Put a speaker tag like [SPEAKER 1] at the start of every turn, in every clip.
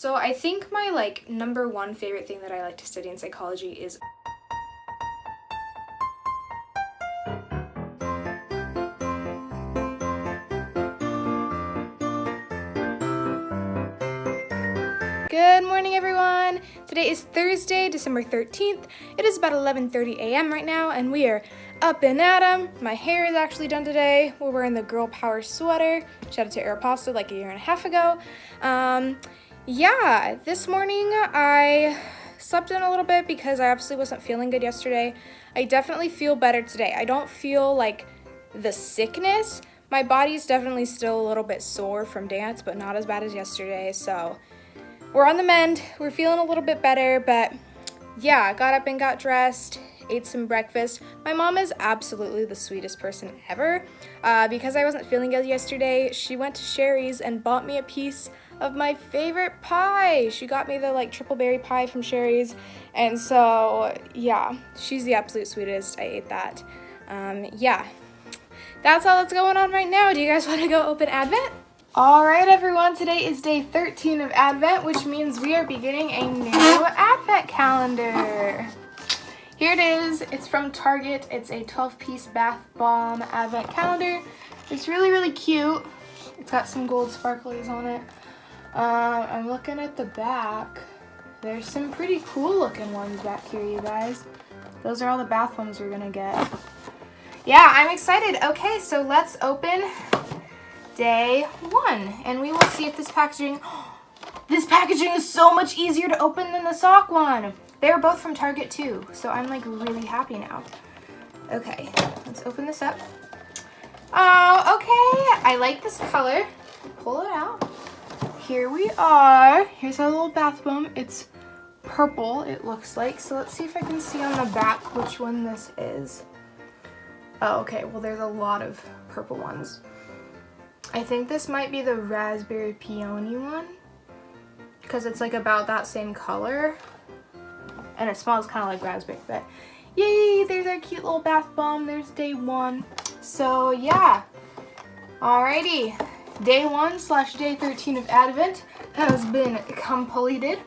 [SPEAKER 1] So I think my like #1 favorite thing that I like to study in psychology is Good morning, everyone! Today is Thursday, December 13th. It is about 11:30 a.m. right now, and we are up and at 'em. My hair is actually done today. We're wearing the Girl Power sweater. Shout out to Aeropostale like a year and a half ago. Yeah, this morning I slept in a little bit because I obviously wasn't feeling good yesterday. I definitely feel better today. I don't feel like the sickness. My body's definitely still a little bit sore from dance, but not as bad as yesterday, so we're on the mend. We're feeling a little bit better, but yeah, I got up and got dressed, ate some breakfast. My mom is absolutely the sweetest person ever. Because I wasn't feeling good yesterday, she went to Sherry's and bought me a piece of my favorite pie. She got me the like triple berry pie from Sherry's, and so yeah, she's the absolute sweetest. I ate that. Yeah, that's all that's going on right now. Do you guys want to go open Advent? All right, everyone, today is day 13 of Advent, which means we are beginning a new Advent calendar. Here it is. It's from Target. It's a 12-piece bath bomb Advent calendar. It's really, really cute. It's got some gold sparklies on it. I'm looking at the back. There's some pretty cool looking ones back here, you guys. Those are all the bath ones we're gonna get. Yeah, I'm excited. Okay, so let's open day 1, and we will see if this packaging is so much easier to open than the sock one. They were both from Target too, so I'm like really happy now. Okay, let's open this up. Oh, okay, I like this color. Pull it out. Here we are. Here's our little bath bomb. It's purple, it looks like. So let's see if I can see on the back which one this is. Oh, okay, well there's a lot of purple ones. I think this might be the raspberry peony one because it's like about that same color and it smells kind of like raspberry, but yay, there's our cute little bath bomb. There's day 1. So yeah, alrighty, day 1/day 13 of Advent has been completed.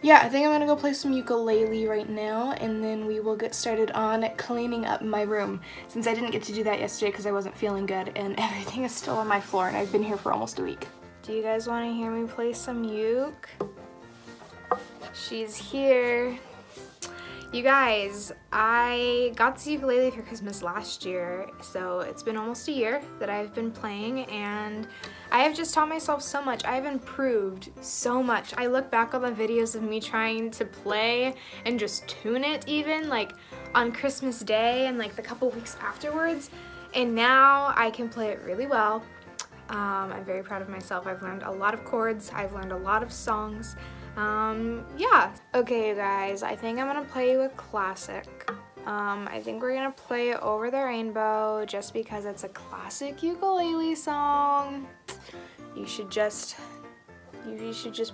[SPEAKER 1] Yeah, I think I'm gonna go play some ukulele right now, and then we will get started on cleaning up my room, since I didn't get to do that yesterday because I wasn't feeling good and everything is still on my floor and I've been here for almost a week. Do you guys want to hear me play some uke? She's here. You guys, I got this ukulele for Christmas last year, so it's been almost a year that I've been playing, and I have just taught myself so much. I've improved so much. I look back on the videos of me trying to play and just tune it even, like on Christmas Day and like the couple weeks afterwards, and now I can play it really well. I'm very proud of myself. I've learned a lot of chords. I've learned a lot of songs. Yeah. Okay, you guys, I think I'm gonna play you a classic. I think we're gonna play Over the Rainbow just because it's a classic ukulele song. You should just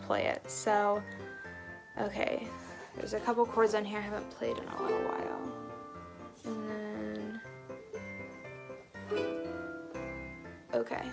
[SPEAKER 1] play it. So, okay, there's a couple chords on here I haven't played in a little while. And then, okay.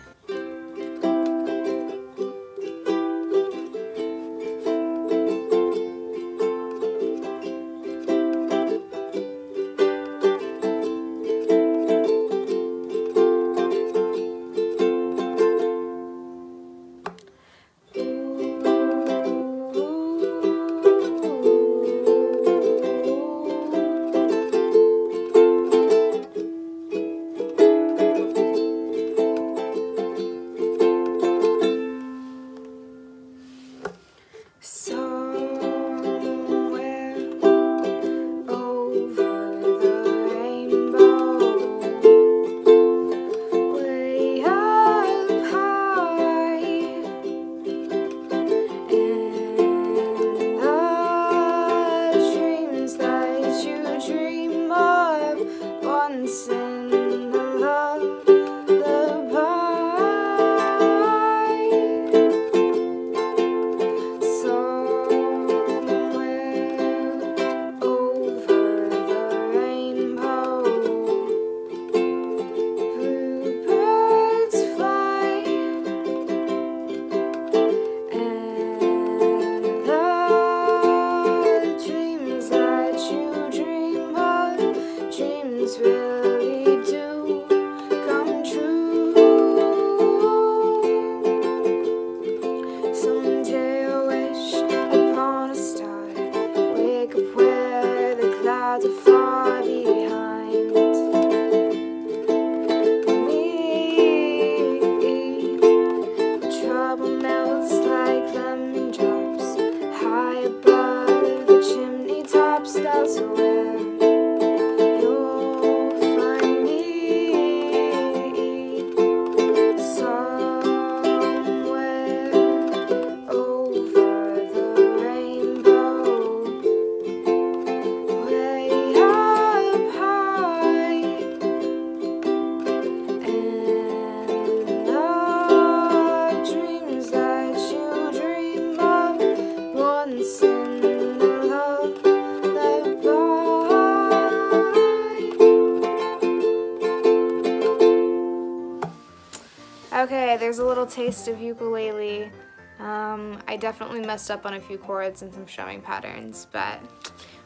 [SPEAKER 1] little taste of ukulele. I definitely messed up on a few chords and some strumming patterns, but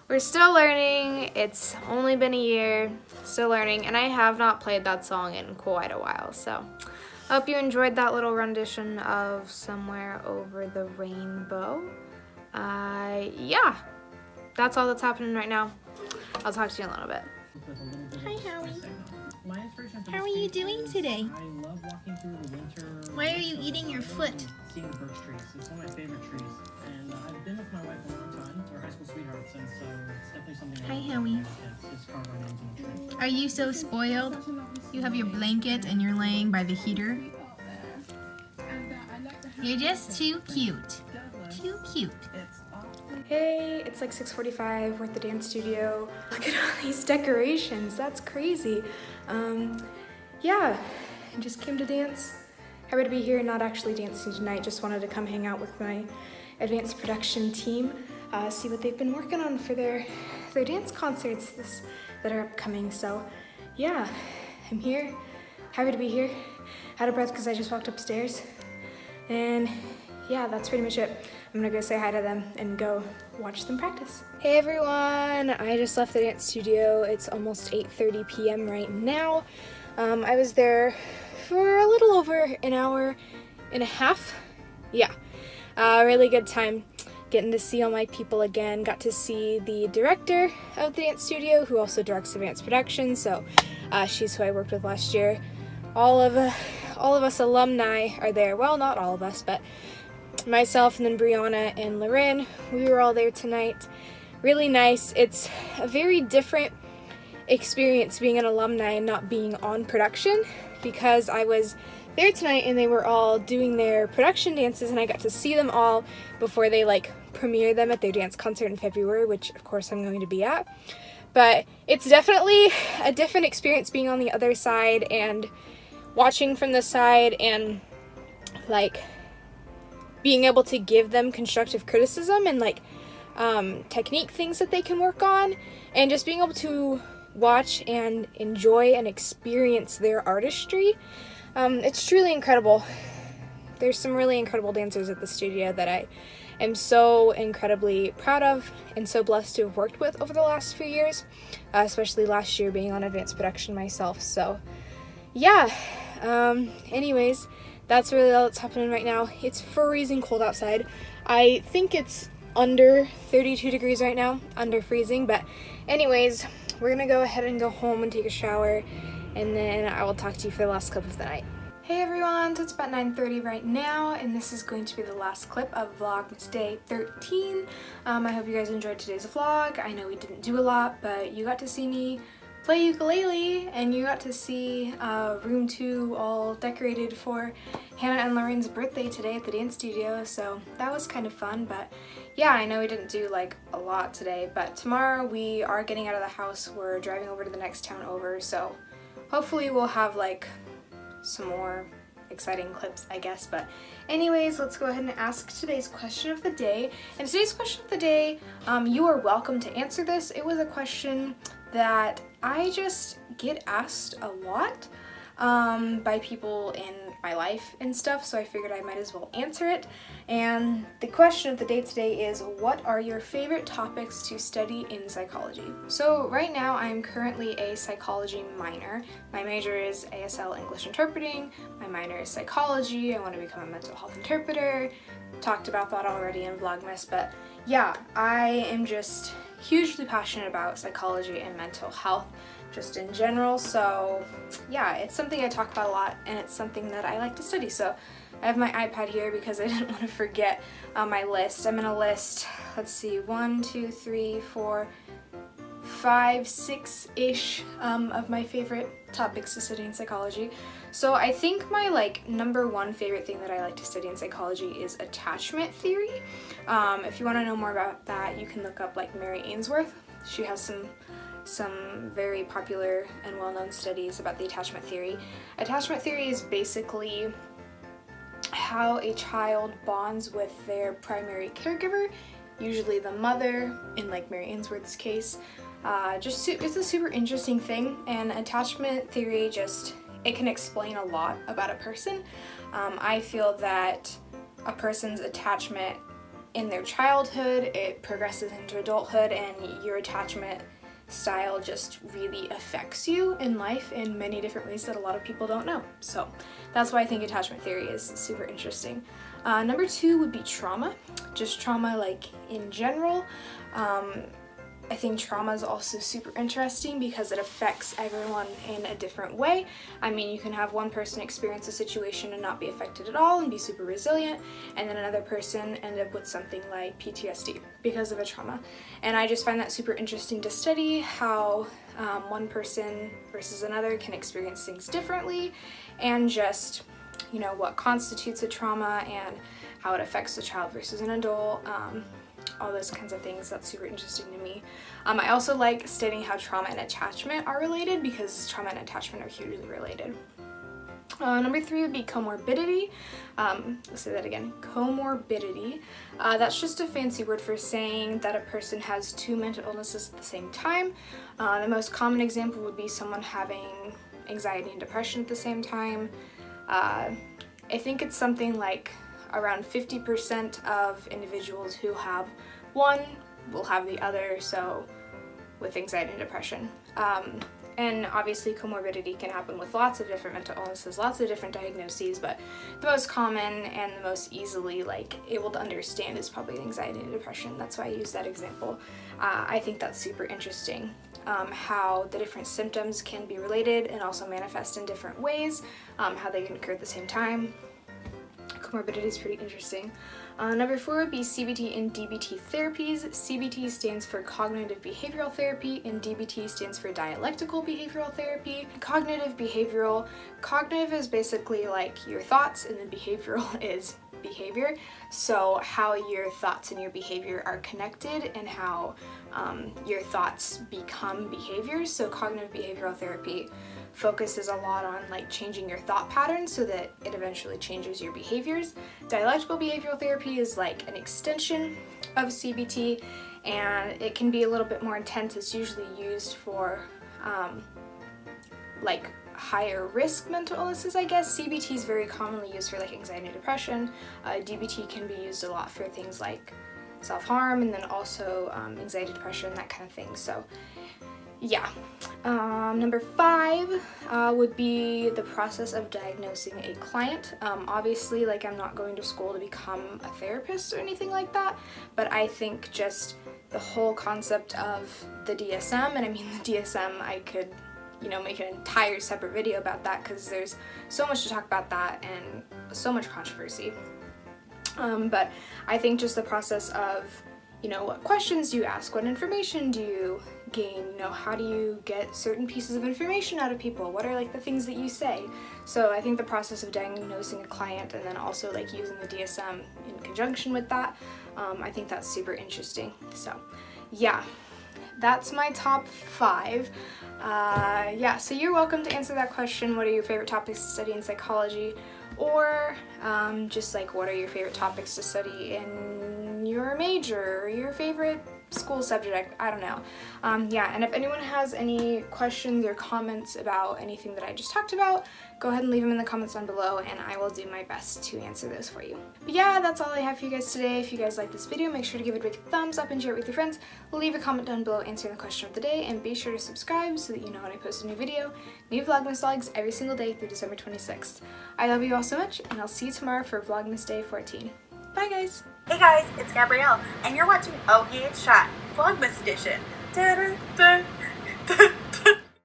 [SPEAKER 1] we're still learning. It's only been a year, still learning, and I have not played that song in quite a while, so I hope you enjoyed that little rendition of Somewhere Over the Rainbow. Yeah, that's all that's happening right now. I'll talk to you in a little bit.
[SPEAKER 2] Hi, Howie. How are you doing today?
[SPEAKER 3] I love walking through the winter.
[SPEAKER 2] Why are you eating your foot?
[SPEAKER 3] Seeing the birch trees. It's one of my favorite trees. And I've been with my wife a long time. We're high school sweethearts, and so it's definitely something I
[SPEAKER 2] Hi, Howie.
[SPEAKER 3] It's carved our names in the tree.
[SPEAKER 2] Are you so spoiled? You have your blanket and you're laying by the heater. You're just too cute. Too cute.
[SPEAKER 1] Hey, it's like 6:45, we're at the dance studio. Look at all these decorations, that's crazy. Yeah, I just came to dance. Happy to be here, not actually dancing tonight, just wanted to come hang out with my advanced production team, see what they've been working on for their dance concerts that are upcoming. So yeah, I'm here, happy to be here. Out of breath because I just walked upstairs. And yeah, that's pretty much it. I'm gonna go say hi to them and go watch them practice. Hey everyone, I just left the dance studio. It's almost 8:30 p.m. right now. I was there for a little over an hour and a half. Yeah, really good time getting to see all my people again. Got to see the director of the dance studio, who also directs advanced production, so she's who I worked with last year. All of us alumni are there. Well, not all of us, but myself and then Brianna and Lauren, we were all there tonight. Really nice. It's a very different experience being an alumni and not being on production, because I was there tonight and they were all doing their production dances and I got to see them all before they like premiere them at their dance concert in February, which of course I'm going to be at. But it's definitely a different experience being on the other side and watching from the side and like being able to give them constructive criticism and like technique things that they can work on, and just being able to watch and enjoy and experience their artistry. It's truly incredible. There's some really incredible dancers at the studio that I am so incredibly proud of and so blessed to have worked with over the last few years, especially last year being on advanced production myself. So yeah, anyways, that's really all that's happening right now. It's freezing cold outside. I think it's under 32 degrees right now, under freezing, but anyways, we're gonna go ahead and go home and take a shower, and then I will talk to you for the last clip of the night. Hey everyone, so it's about 9:30 right now, and this is going to be the last clip of Vlogmas Day 13. I hope you guys enjoyed today's vlog. I know we didn't do a lot, but you got to see me play ukulele, and you got to see room 2 all decorated for Hannah and Lauren's birthday today at the dance studio, so that was kind of fun. But yeah, I know we didn't do like a lot today, but tomorrow we are getting out of the house. We're driving over to the next town over, so hopefully we'll have like some more exciting clips, I guess. But anyways, let's go ahead and ask today's question of the day. And today's question of the day, you are welcome to answer this. It was a question that I just get asked a lot by people in my life and stuff, so I figured I might as well answer it. And the question of the day today is, what are your favorite topics to study in psychology? So right now I'm currently a psychology minor. My major is ASL English Interpreting. My minor is psychology. I want to become a mental health interpreter. Talked about that already in Vlogmas, but yeah, I am just hugely passionate about psychology and mental health just in general. So yeah, it's something I talk about a lot, and it's something that I like to study. So I have my iPad here because I didn't want to forget my list. I'm gonna list, let's see, 1, 2, 3, 4, 5, 6-ish of my favorite topics to study in psychology. So I think my like number 1 favorite thing that I like to study in psychology is attachment theory. If you want to know more about that, you can look up like Mary Ainsworth. She has some very popular and well-known studies about the attachment theory. Attachment theory is basically how a child bonds with their primary caregiver, usually the mother in like Mary Ainsworth's case. It's a super interesting thing, and attachment theory it can explain a lot about a person. I feel that a person's attachment in their childhood, it progresses into adulthood, and your attachment style just really affects you in life in many different ways that a lot of people don't know. So that's why I think attachment theory is super interesting. Number 2 would be trauma, just trauma like in general. I think trauma is also super interesting because it affects everyone in a different way. I mean, you can have one person experience a situation and not be affected at all and be super resilient, and then another person end up with something like PTSD because of a trauma. And I just find that super interesting to study how one person versus another can experience things differently, and just, you know, what constitutes a trauma and how it affects a child versus an adult. All those kinds of things. That's super interesting to me. I also like studying how trauma and attachment are related, because trauma and attachment are hugely related. Number 3 would be comorbidity. Let's say that again, comorbidity. That's just a fancy word for saying that a person has 2 mental illnesses at the same time. The most common example would be someone having anxiety and depression at the same time. I think it's something like around 50% of individuals who have one will have the other, so with anxiety and depression. And obviously comorbidity can happen with lots of different mental illnesses, lots of different diagnoses, but the most common and the most easily able to understand is probably anxiety and depression. That's why I use that example. I think that's super interesting, how the different symptoms can be related and also manifest in different ways, how they can occur at the same time. Comorbidity is pretty interesting. Number 4 would be CBT and DBT therapies. CBT stands for cognitive behavioral therapy, and DBT stands for dialectical behavioral therapy. Cognitive is basically like your thoughts, and then behavioral is behavior. So how your thoughts and your behavior are connected, and how your thoughts become behaviors. So cognitive behavioral therapy focuses a lot on changing your thought patterns so that it eventually changes your behaviors. Dialectical behavioral therapy is like an extension of CBT, and it can be a little bit more intense. It's usually used for higher risk mental illnesses, I guess. CBT is very commonly used for anxiety and depression. DBT can be used a lot for things like self-harm, and then also anxiety, depression, that kind of thing. So yeah. Number 5 would be the process of diagnosing a client. Obviously, I'm not going to school to become a therapist or anything like that, but I think just the whole concept of the DSM, and I mean the DSM, I could, make an entire separate video about that, because there's so much to talk about that and so much controversy. But I think just the process of, what questions do you ask? What information do you gain? How do you get certain pieces of information out of people? What are the things that you say? So I think the process of diagnosing a client, and then also using the DSM in conjunction with that, I think that's super interesting. So yeah, that's my top 5. Yeah, so you're welcome to answer that question. What are your favorite topics to study in psychology? Or just what are your favorite topics to study in your major, or your favorite school subject? I don't know. Yeah, and if anyone has any questions or comments about anything that I just talked about, go ahead and leave them in the comments down below, and I will do my best to answer those for you. But yeah, that's all I have for you guys today. If you guys like this video, make sure to give it a big thumbs up and share it with your friends. Leave a comment down below answering the question of the day, and be sure to subscribe so that you know when I post a new video. New Vlogmas vlogs every single day through December 26th. I love you all so much, and I'll see you tomorrow for Vlogmas Day 14. Bye guys!
[SPEAKER 2] Hey guys, it's Gabrielle, and you're watching Oh Hey It's Cheyy, Vlogmas edition. Dun, dun, dun, dun.